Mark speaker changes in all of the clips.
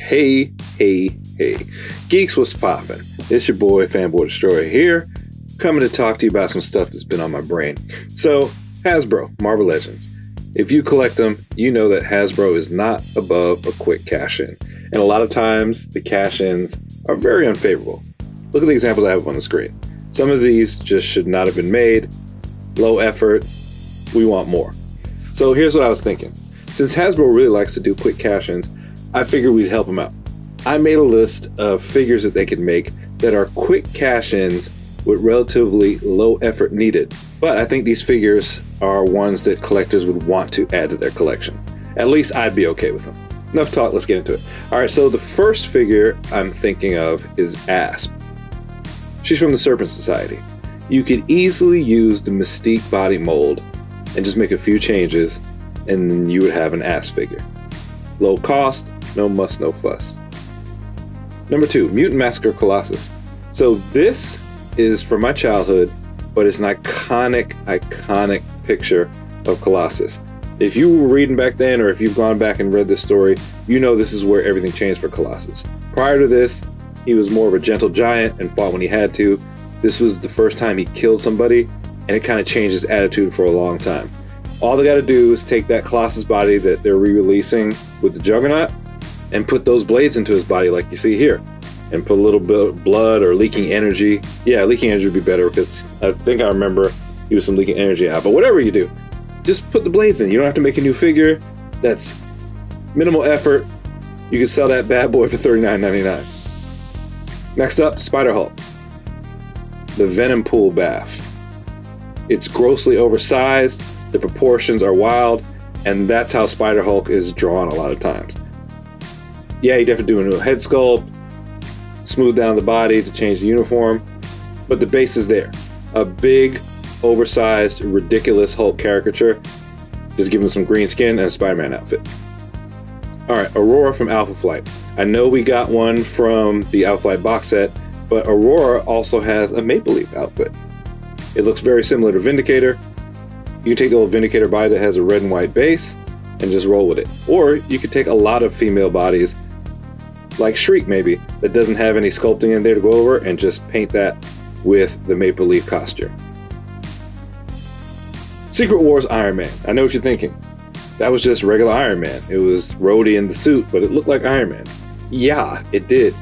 Speaker 1: Hey. Geeks, what's poppin'? It's your boy, Fanboy Destroyer here, coming to talk to you about some stuff that's been on my brain. So, Hasbro, Marvel Legends. If you collect them, you know that Hasbro is not above a quick cash-in. And a lot of times, the cash-ins are very unfavorable. Look at the examples I have up on the screen. Some of these just should not have been made. Low effort. We want more. So here's what I was thinking. Since Hasbro really likes to do quick cash-ins, I figured we'd help them out. I made a list of figures that they can make that are quick cash-ins with relatively low effort needed. But I think these figures are ones that collectors would want to add to their collection. At least I'd be okay with them. Enough talk, let's get into it. All right, so the first figure I'm thinking of is Asp. She's from the Serpent Society. You could easily use the Mystique body mold and just make a few changes, and then you would have an Asp figure. Low cost, no muss, no fuss. Number 2, Mutant Massacre Colossus. So this is from my childhood, but it's an iconic picture of Colossus. If you were reading back then, or if you've gone back and read this story, you know this is where everything changed for Colossus. Prior to this, he was more of a gentle giant and fought when he had to. This was the first time he killed somebody, and it kind of changed his attitude for a long time. All they got to do is take that Colossus body that they're re-releasing with the Juggernaut and put those blades into his body like you see here, and put a little bit of blood or leaking energy. Yeah, leaking energy would be better because I think I remember he was some leaking energy out, but whatever you do, just put the blades in. You don't have to make a new figure. That's minimal effort. You can sell that bad boy for $39.99. Next up, Spider-Hulk. The Venom Pool Bath. It's grossly oversized, the proportions are wild, and that's how Spider-Hulk is drawn a lot of times. Yeah, you definitely do a new head sculpt, smooth down the body to change the uniform, but the base is there. A big, oversized, ridiculous Hulk caricature. Just give him some green skin and a Spider-Man outfit. Alright, Aurora from Alpha Flight. I know we got one from the Alpha Flight box set, but Aurora also has a Maple Leaf outfit. It looks very similar to Vindicator. You can take the old Vindicator body that has a red and white base and just roll with it. Or you could take a lot of female bodies, like Shriek maybe, that doesn't have any sculpting in there to go over, and just paint that with the Maple Leaf costume. Secret Wars Iron Man. I know what you're thinking. That was just regular Iron Man. It was Rhodey in the suit, but it looked like Iron Man. Yeah, it did.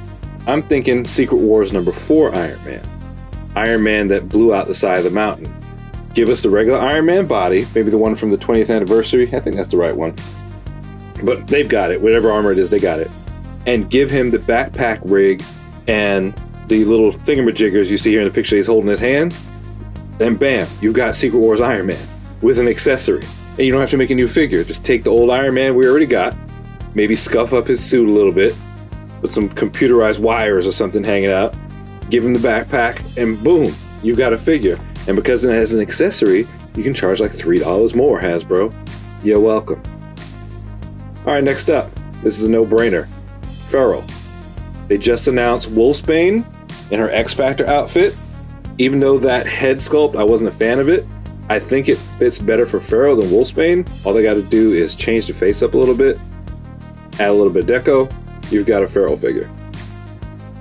Speaker 1: I'm thinking Secret Wars number 4 Iron Man. Iron Man that blew out the side of the mountain. Give us the regular Iron Man body, maybe the one from the 20th anniversary. I think that's the right one. But they've got it. Whatever armor it is, they got it. And give him the backpack rig and the little thingamajiggers you see here in the picture he's holding in his hands. And bam, you've got Secret Wars Iron Man with an accessory. And you don't have to make a new figure. Just take the old Iron Man we already got, maybe scuff up his suit a little bit, with some computerized wires or something hanging out, give him the backpack, and boom, you've got a figure. And because it has an accessory, you can charge like $3 more, Hasbro. You're welcome. Alright, next up. This is a no-brainer. Feral. They just announced Wolfsbane in her X-Factor outfit. Even though that head sculpt, I wasn't a fan of it, I think it fits better for Feral than Wolfsbane. All they got to do is change the face up a little bit, add a little bit of deco, you've got a Feral figure.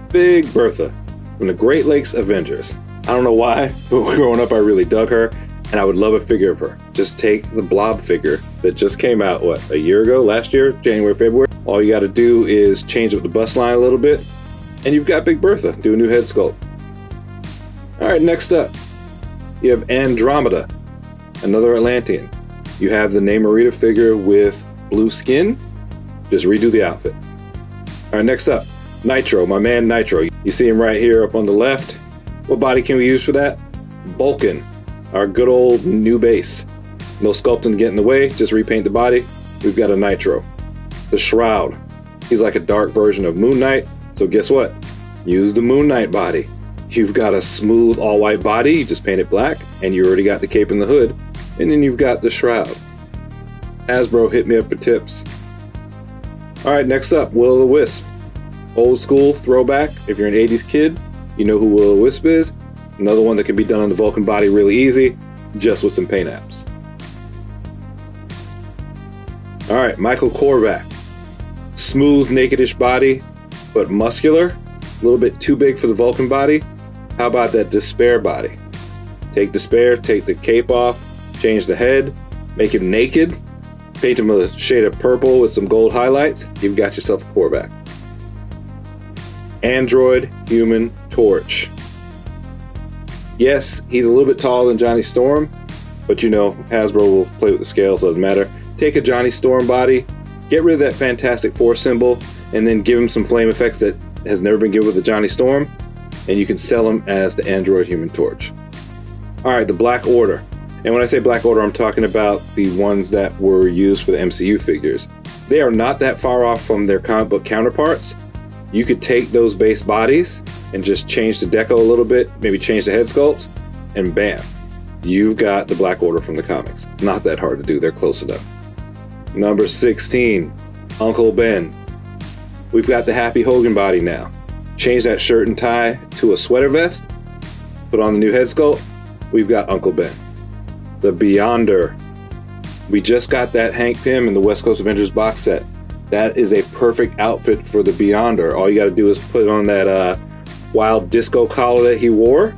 Speaker 1: Big Bertha from the Great Lakes Avengers. I don't know why, but growing up I really dug her, and I would love a figure of her. Just take the Blob figure that just came out, a year ago? Last year? January, February? All you got to do is change up the bust line a little bit, and you've got Big Bertha. Do a new head sculpt. Alright, next up, you have Andromeda, another Atlantean. You have the Namorita figure with blue skin. Just redo the outfit. Alright, next up, Nitro, my man Nitro. You see him right here up on the left. What body can we use for that? Vulcan, our good old new base. No sculpting to get in the way, just repaint the body. We've got a Nitro. The Shroud. He's like a dark version of Moon Knight, so guess what? Use the Moon Knight body. You've got a smooth all-white body, you just paint it black, and you already got the cape and the hood, and then you've got the Shroud. Hasbro, hit me up for tips. Alright, next up, Will-O-the-Wisp. Old school throwback. If you're an 80s kid, you know who Will-O-the-Wisp is. Another one that can be done on the Vulcan body really easy, just with some paint apps. Alright, Michael Korvac. Smooth, nakedish body, but muscular. A little bit too big for the Vulcan body. How about that Despair body? Take Despair, take the cape off, change the head, make him naked, paint him a shade of purple with some gold highlights. You've got yourself a quarterback. Android Human Torch. Yes, he's a little bit taller than Johnny Storm, but you know, Hasbro will play with the scale, so it doesn't matter. Take a Johnny Storm body, get rid of that Fantastic Four symbol, and then give him some flame effects that has never been given with the Johnny Storm, and you can sell him as the Android Human Torch. All right, the Black Order. And when I say Black Order, I'm talking about the ones that were used for the MCU figures. They are not that far off from their comic book counterparts. You could take those base bodies and just change the deco a little bit, maybe change the head sculpts, and bam, you've got the Black Order from the comics. It's not that hard to do, they're close enough. Number 16, Uncle Ben. We've got the Happy Hogan body now. Change that shirt and tie to a sweater vest, put on the new head sculpt, we've got Uncle Ben. The Beyonder. We just got that Hank Pym in the West Coast Avengers box set. That is a perfect outfit for the Beyonder. All you got to do is put on that wild disco collar that he wore.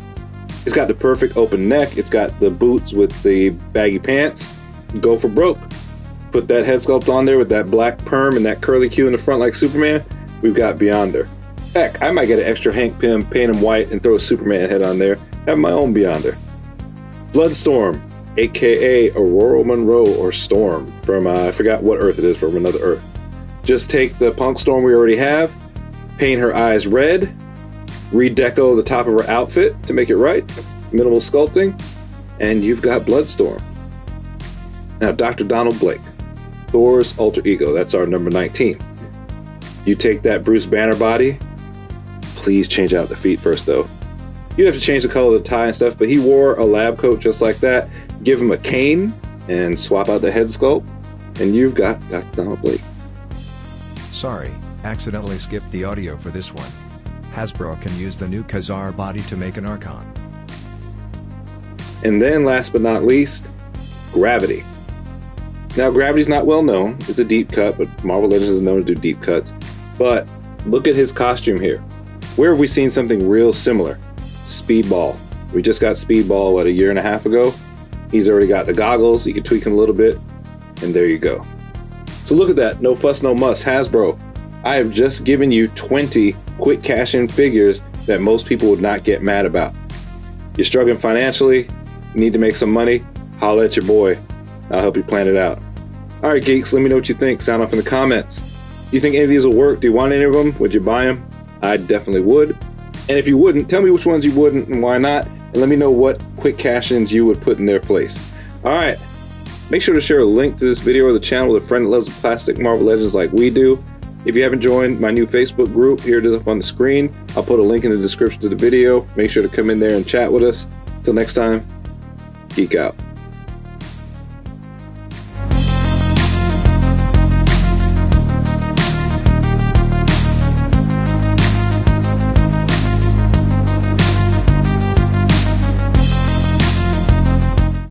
Speaker 1: It's got the perfect open neck. It's got the boots with the baggy pants. Go for broke. Put that head sculpt on there with that black perm and that curly Q in the front like Superman. We've got Beyonder. Heck, I might get an extra Hank Pym, paint him white, and throw a Superman head on there. Have my own Beyonder. Bloodstorm, aka Aurora Monroe or Storm from, I forgot what Earth it is, from another Earth. Just take the Punk Storm we already have, paint her eyes red, redeco the top of her outfit to make it right, minimal sculpting, and you've got Bloodstorm. Now, Dr. Donald Blake, Thor's alter ego, that's our number 19. You take that Bruce Banner body, please change out the feet first though. You'd have to change the color of the tie and stuff, but he wore a lab coat just like that. Give him a cane and swap out the head sculpt, and you've got Dr. Donald Blake.
Speaker 2: Sorry, accidentally skipped the audio for this one. Hasbro can use the new Khazar body to make an Archon.
Speaker 1: And then last but not least, Gravity. Now Gravity's not well known, it's a deep cut, but Marvel Legends is known to do deep cuts. But look at his costume here. Where have we seen something real similar? Speedball. We just got Speedball, what, a year and a half ago? He's already got the goggles, you can tweak him a little bit, and there you go. So look at that, no fuss, no muss, Hasbro. I have just given you 20 quick cash-in figures that most people would not get mad about. You're struggling financially, you need to make some money, holla at your boy. I'll help you plan it out. All right, geeks, let me know what you think. Sound off in the comments. Do you think any of these will work? Do you want any of them? Would you buy them? I definitely would. And if you wouldn't, tell me which ones you wouldn't and why not, and let me know what quick cash-ins you would put in their place. All right, make sure to share a link to this video or the channel with a friend that loves the classic Marvel Legends like we do. If you haven't joined my new Facebook group, here it is up on the screen. I'll put a link in the description to the video. Make sure to come in there and chat with us. Till next time, geek out.